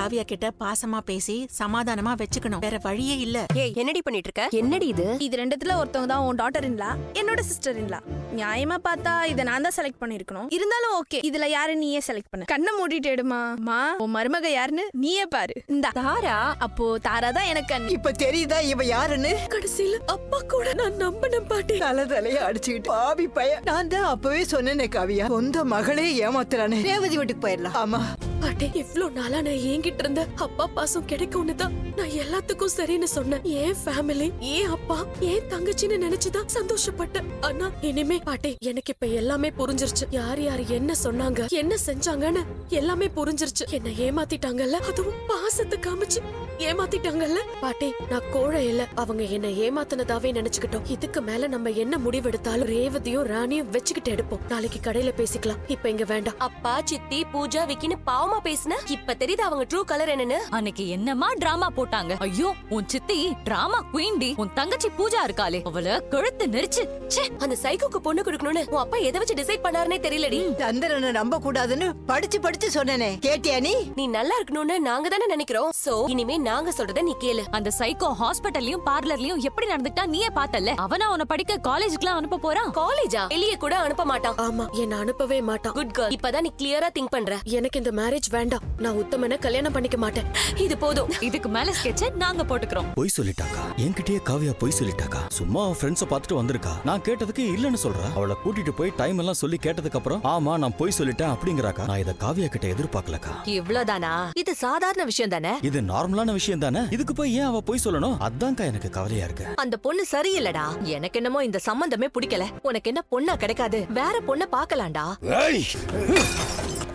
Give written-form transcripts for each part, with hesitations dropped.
காவியா கிட்ட பாசமா பேசி சமாதானமா வச்சுக்கணும். வேற வழியே இல்ல. ஏய், என்னடி பண்ணிட்டு இருக்க? என்னடி இது? இது ரெண்டுத்துல ஒருத்தவங்க தான் உன் டாட்டர் இன்லா, என்னோட சிஸ்டர் இன்லா. நியாயமா பார்த்தா இத நான் தான் செலக்ட் பண்ணிருக்கணும். இருந்தாலும் ஓகே, இதுல யாரு நீயே செலக்ட் பண்ணு. கண்ணை மூடிட்டு எடுமா. மா, உன் மருமக யாருன்னு நீயே பாரு. இந்த தாரா? அப்போ தாரா தான் எனக்கு அண்ணி. இப்ப தெரியுதா இவ யாருன்னு? கடைசியில அப்பா கூட நான் நம்பினேன் பாட்டி. தலைய அடிச்சுக்கிட்டு பாவி பைய. நான் தான் அப்பவே சொன்னேனே காவியா, சொந்த மகளே ஏமாத்துறானே. ரேவதி வீட்டுக்கு போயிடலாம். ஆமா பாட்டி, இவ்ளோ நாளா நான் ஏங்கிட்டு இருந்த அப்பா பாசம் கிடைக்கும்னு தான் நான் எல்லாத்துக்கும் சரின்னு சொன்னேன். ஏன் ஃபேமிலி, ஏன் அப்பா, ஏன் தங்கச்சின்னு நினைச்சுதான் சந்தோஷப்பட்டேன். ஆனா இனிமே பாட்டி எனக்கு இப்ப எல்லாமே புரிஞ்சிருச்சு. யார் யார் என்ன சொன்னாங்க, என்ன செஞ்சாங்கன்னு எல்லாமே புரிஞ்சிருச்சு. என்ன ஏமாத்திட்டாங்கல்ல, அதுவும் பாசத்தை காமிச்சு ஏமாத்திட்டாங்கல்ல. பாட்டி, நான் கோழை இல்ல, அவங்க என்ன ஏமாத்தினதாவே நினைச்சுக்கிட்டோம். இதுக்கு மேல நம்ம என்ன முடிவெடுத்தாலும் ரேவதியும் ராணியும் வச்சுக்கிட்டு எடுப்போம். நாளைக்கு கடையில பேசிக்கலாம், இப்ப இங்க வேண்டாம். அப்பா, சித்தி, பூஜா, விக்கின்னு பாவமா பேசுன. இப்ப தெரியுது அவங்க ட்ரூ கலர் என்னன்னு. அன்னைக்கு என்னமா டிராமா போட்டாங்க. ஐயோ, உன் சித்தி டிராமா குயின்டி. உன் தங்கச்சி பூஜா இருக்காளே, அவள கழுத்து நெரிச்சு. அந்த சைக்கோக்கு பொண்ணு கொடுக்கணும்னு உன் அப்பா எதை வச்சு டிசைட் பண்ணாருனே தெரியலடி. சந்திரனை நம்ப கூடாதுன்னு படிச்சு சொன்னேனே, கேட்டியா நீ? நீ நல்லா இருக்கணும்னு நாங்க தானே நினைக்கிறோம். சோ இனிமே நாங்க சொல்றத நீ கேளு. அந்த சைக்கோ ஹாஸ்பிட்டல்லயும் பார்லர்லயும் எப்படி நடந்துட்டா நீயே பார்த்தல. அவனா உன்னை படிக்க காலேஜுக்குலாம் அனுப்ப போறான். காலேஜா? வெளியே கூட அனுப்ப மாட்டான். ஆமா, என்ன அனுப்பவே மாட்டான். Good girl. இப்பதான் நீ கிளியரா திங்க் பண்ற. எனக்கு இந்த மேரேஜ் வேண்டாம். நான் உத்தமனை கல்யாணம் பண்ணிக்க மாட்டேன். இது போதும். இதுக்கு மேல ஸ்கெட்ச நாங்க போட்டுக்கிறோம். பொய் சொல்லிட்டாக்கா, என்கிட்டயே காவியா பொய் சொல்லிட்டாக்கா. சும்மா அவ ஃப்ரெண்ட்ஸ பாத்துட்டு வந்திருக்கா. நான் கேட்டதுக்கு இல்லன்னு சொல்றா. அவளை கூட்டிட்டு போய் டைம் எல்லாம் சொல்லி கேட்டதுக்கு அப்புறம் ஆமா நான் பொய் சொல்லிட்டேன் அப்படிங்கறாக்கா. நான் இத காவியா கிட்ட எதிர்பார்க்கலக்கா. இவ்ளோதானா? இது சாதாரண விஷயம் தானே. இது நார்மலான விஷயம் தானே. இதுக்கு போய் ஏன் அவ பொய் சொல்லணும்? அதான்க்கா எனக்கு கவலையா இருக்கு. அந்த பொண்ணு சரியில்லடா. எனக்கு என்னமோ இந்த சம்பந்தமே பிடிக்கல. உனக்கு என்ன பொண்ணா கிடைக்காது, வேற பொண்ண பாக்கலாம்டா.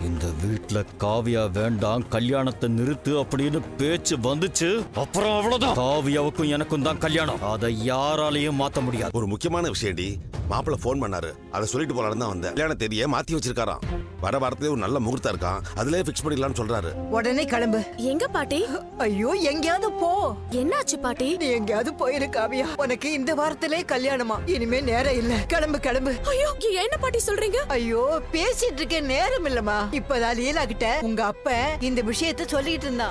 இந்த வீட்ல காவியா வேண்டாம், கல்யாணத்தை நிறுத்து அப்படின்னு பேச்சு வந்துச்சு, அப்புறம் அவ்வளவுதான். காவியாவுக்கும் எனக்கும் தான் கல்யாணம். அதை யாராலையும் மாத்த முடியாது. ஒரு முக்கியமான விஷயம்டி. மாப்பிள்ள போன் பண்ணாரு, அதை சொல்லிட்டு போலான்னு தான் வந்தேன். கல்யாண தேதியை மாத்தி வச்சிருக்காராம். வர வாரத்திலே ஒரு நல்ல முகூர்த்தம் இருக்கான், அதுலயே பிக்ஸ் பண்ணிடலாம்னு சொல்றாரு. உடனே கிளம்பு. எங்க பாட்டி? ஐயோ, எங்கேயாவது போ. என்னாச்சு பாட்டி? நீ எங்கேயாவது போயிரு காவியா. உனக்கு இந்த வாரத்திலே கல்யாணமா? இனிமே நேரம் இல்ல. கிளம்பு. ஐயோ, என்ன பாட்டி சொல்றீங்க? ஐயோ, பேசிட்டு இருக்க நேரம் இல்லமா. இப்பதான் லீலா கிட்ட உங்க அப்ப இந்த விஷயத்த சொல்லிட்டு இருந்தான்.